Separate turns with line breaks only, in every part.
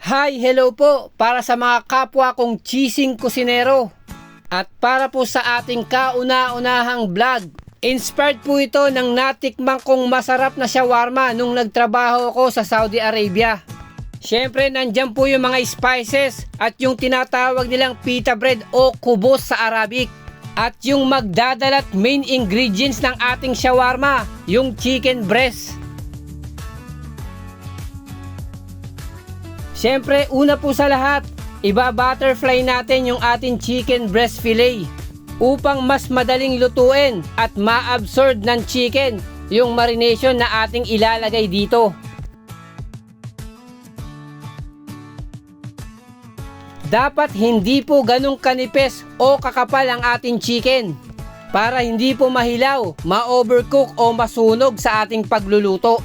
Hi, hello po para sa mga kapwa kong cheesing kusinero at para po sa ating kauna-unahang vlog. Inspired po ito ng natikman kong masarap na shawarma nung nagtrabaho ako sa Saudi Arabia. Siyempre nandyan po yung mga spices at yung tinatawag nilang pita bread o kubos sa Arabic. At yung magdadalat main ingredients ng ating shawarma, yung chicken breast. Siyempre, una po sa lahat, iba-butterfly natin yung ating chicken breast fillet upang mas madaling lutuin at ma-absorb ng chicken yung marination na ating ilalagay dito. Dapat hindi po ganong kanipes o kakapal ang ating chicken para hindi po mahilaw, ma-overcook o masunog sa ating pagluluto.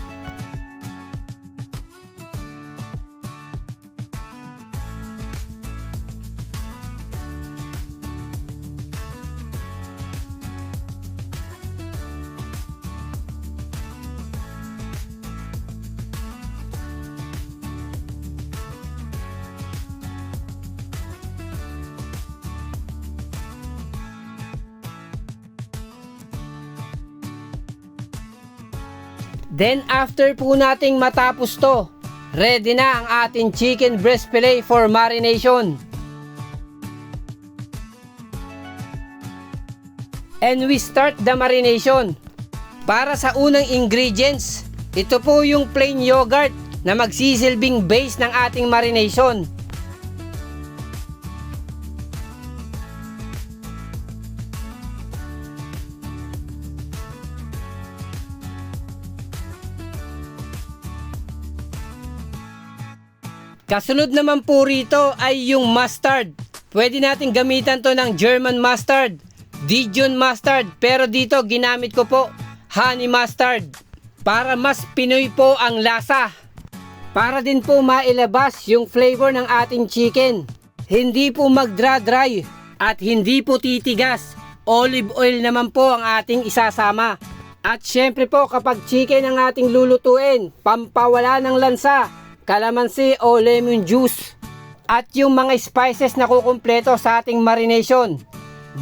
Then after po nating matapos to, ready na ang ating chicken breast fillet for marination. And we start the marination. Para sa unang ingredients, ito po yung plain yogurt na magsisilbing base ng ating marination. Kasunod naman po rito ay yung mustard. Pwede natin gamitan to ng German mustard, Dijon mustard, pero dito ginamit ko po honey mustard para mas Pinoy po ang lasa. Para din po mailabas yung flavor ng ating chicken. Hindi po magdra-dry at hindi po titigas. Olive oil naman po ang ating isasama. At syempre po kapag chicken ang ating lulutuin, pampawala ng lansa, kalamansi o lemon juice. At yung mga spices na kukumpleto sa ating marination: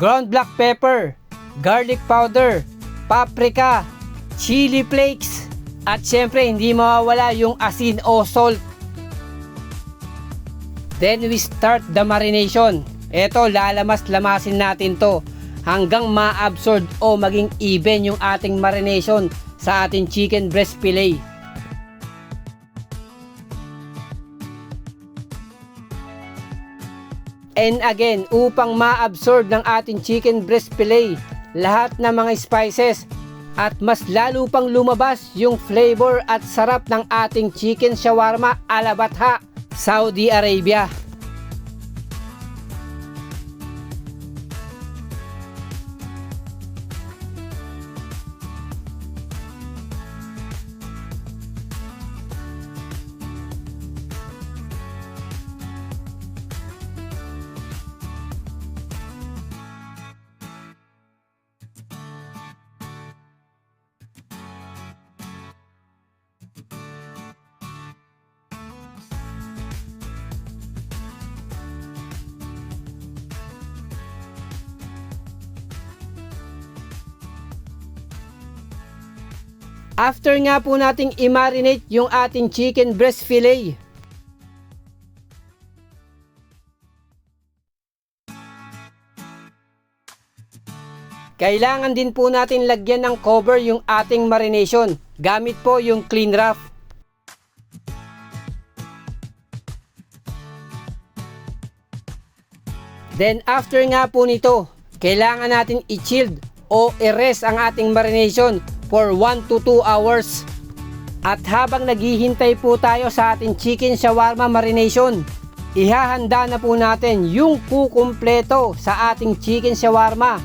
ground black pepper, garlic powder, paprika, chili flakes, at syempre hindi mawawala yung asin o salt. Then we start the marination. Eto, lalamas-lamasin natin to hanggang ma-absorb o maging even yung ating marination sa ating chicken breast fillet. And again, upang ma-absorb ng ating chicken breast fillet lahat ng mga spices at mas lalo pang lumabas yung flavor at sarap ng ating chicken shawarma ala Batha, Saudi Arabia. After nga po nating i-marinate yung ating chicken breast fillet, kailangan din po natin lagyan ng cover yung ating marination gamit po yung cling wrap. Then after nga po nito, kailangan natin i-chilled o i-rest ang ating marination for 1 to 2 hours. At habang naghihintay po tayo sa ating chicken shawarma marination, ihahanda na po natin yung kukumpleto sa ating chicken shawarma.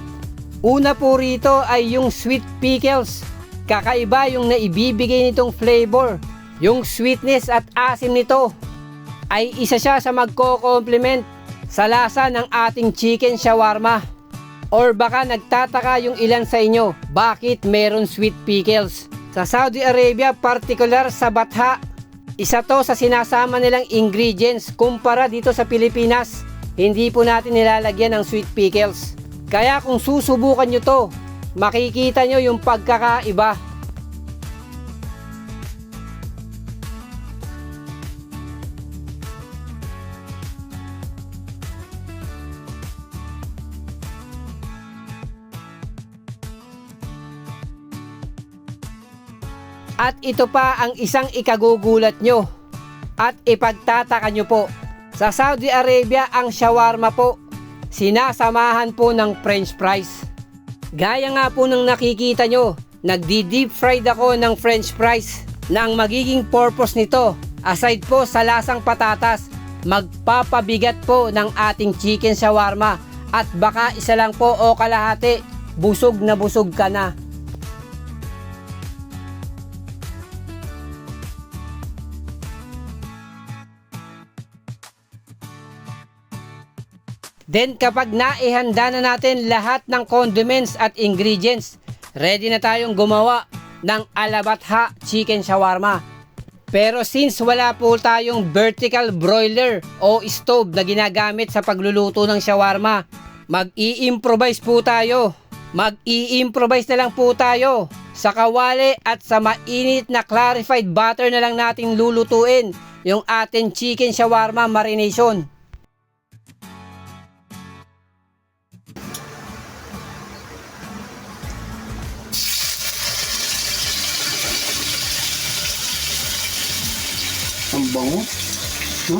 Una po rito ay yung sweet pickles. Kakaiba yung naibibigay nitong flavor. Yung sweetness at asim nito ay isa siya sa magko-complement sa lasa ng ating chicken shawarma. Or baka nagtataka yung ilan sa inyo, bakit meron sweet pickles? Sa Saudi Arabia, particular sa Batha, Isa to sa sinasama nilang ingredients kumpara dito sa Pilipinas. Hindi po natin nilalagyan ng sweet pickles. Kaya kung susubukan nyo to, makikita nyo yung pagkakaiba. At ito pa ang isang ikagugulat nyo at ipagtataka nyo po. Sa Saudi Arabia, ang shawarma po, sinasamahan po ng french fries. Gaya nga po ng nakikita nyo, nagdi-deep fried ako ng french fries na ang magiging purpose nito, aside po sa lasang patatas, magpapabigat po ng ating chicken shawarma at baka isa lang po o kalahati, busog na busog ka na. Then kapag naihanda na natin lahat ng condiments at ingredients, ready na tayong gumawa ng alabatha chicken shawarma. Pero since wala po tayong vertical broiler o stove na ginagamit sa pagluluto ng shawarma, mag-i-improvise po tayo. Mag-i-improvise na lang po tayo. Sa kawali at sa mainit na clarified butter na lang natin lulutuin yung ating chicken shawarma marination.
Ang bango, no?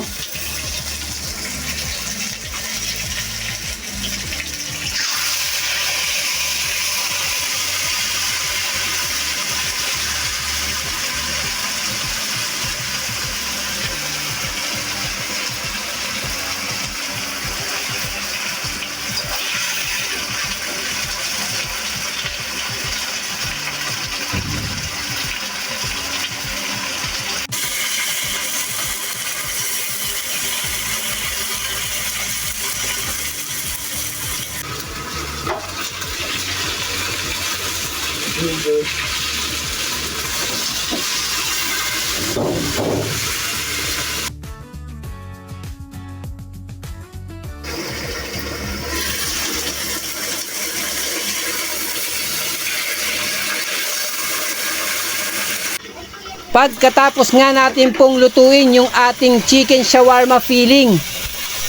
Pagkatapos nga natin pong lutuin yung ating chicken shawarma filling,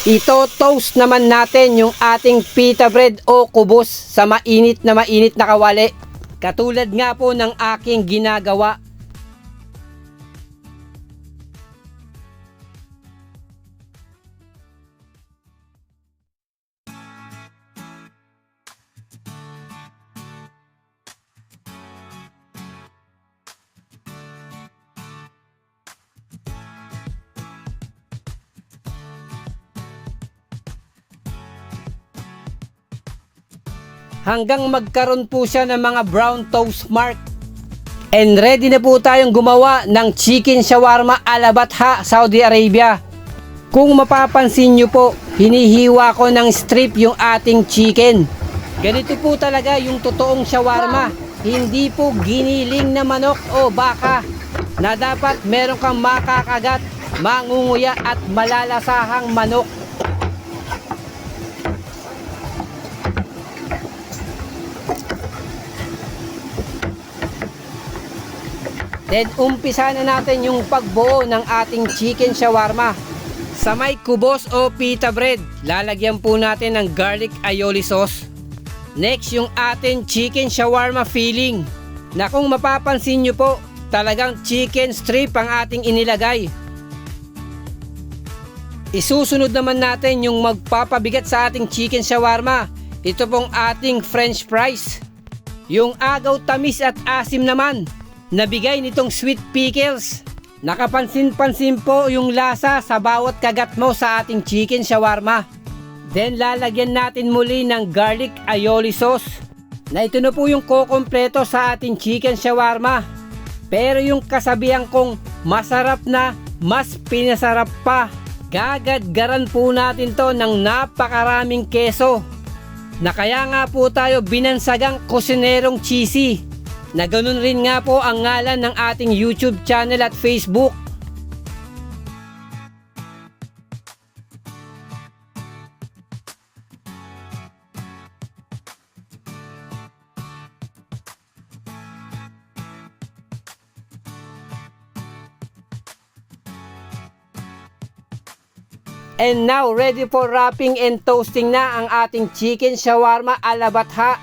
ito toast naman natin yung ating pita bread o kubos sa mainit na kawali. Katulad nga po ng aking ginagawa. Hanggang magkaroon po siya ng mga brown toast mark. And ready na po tayong gumawa ng chicken shawarma alabatha Saudi Arabia. Kung mapapansin nyo po, hinihiwa ko ng strip yung ating chicken. Ganito po talaga yung totoong shawarma. Hindi po giniling na manok o baka na dapat meron kang makakagat, mangunguya at malalasahang manok. Then umpisa na natin yung pagbuo ng ating chicken shawarma. Sa may kubos o pita bread, lalagyan po natin ng garlic aioli sauce. Next, yung ating chicken shawarma filling, na kung mapapansin nyo po, talagang chicken strip ang ating inilagay. Isusunod naman natin yung magpapabigat sa ating chicken shawarma. Ito pong ating french fries. Yung agaw tamis at asim naman, nabigay nitong sweet pickles. Nakapansin-pansin po yung lasa sa bawat kagat mo sa ating chicken shawarma. Then lalagyan natin muli ng garlic aioli sauce, na ito na po yung kukumpleto sa ating chicken shawarma. Pero yung kasabihan kong masarap na, mas pinasarap pa. Gagadgaran po natin to ng napakaraming keso, na kaya nga po tayo binansagang kusinerong cheesy, na ganun rin nga po ang ngalan ng ating YouTube channel at Facebook. And now, ready for wrapping and toasting na ang ating chicken shawarma ala batha.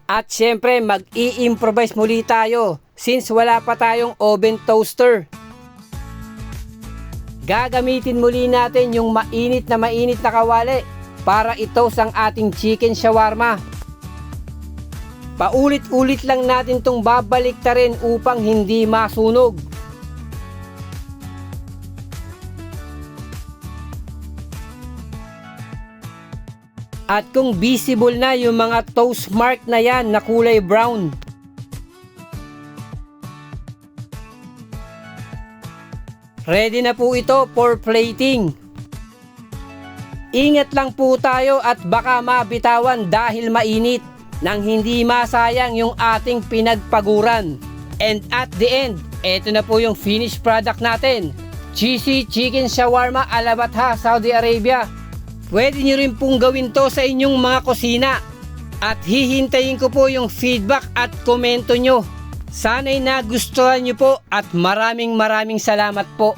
At syempre, mag-i-improvise muli tayo since wala pa tayong oven toaster. Gagamitin muli natin yung mainit na kawali para i-toast ang ating chicken shawarma. Paulit-ulit lang natin itong babaliktarin upang hindi masunog. At kung visible na yung mga toast mark na yan na kulay brown, ready na po ito for plating. Ingat lang po tayo at baka mabitawan dahil mainit nang hindi masayang yung ating pinagpaguran. And at the end, eto na po yung finished product natin. Cheesy chicken shawarma ala batha, Saudi Arabia. Pwede nyo rin pong gawin to sa inyong mga kusina. At hihintayin ko po yung feedback at komento nyo. Sana'y nagustuhan nyo po at maraming salamat po.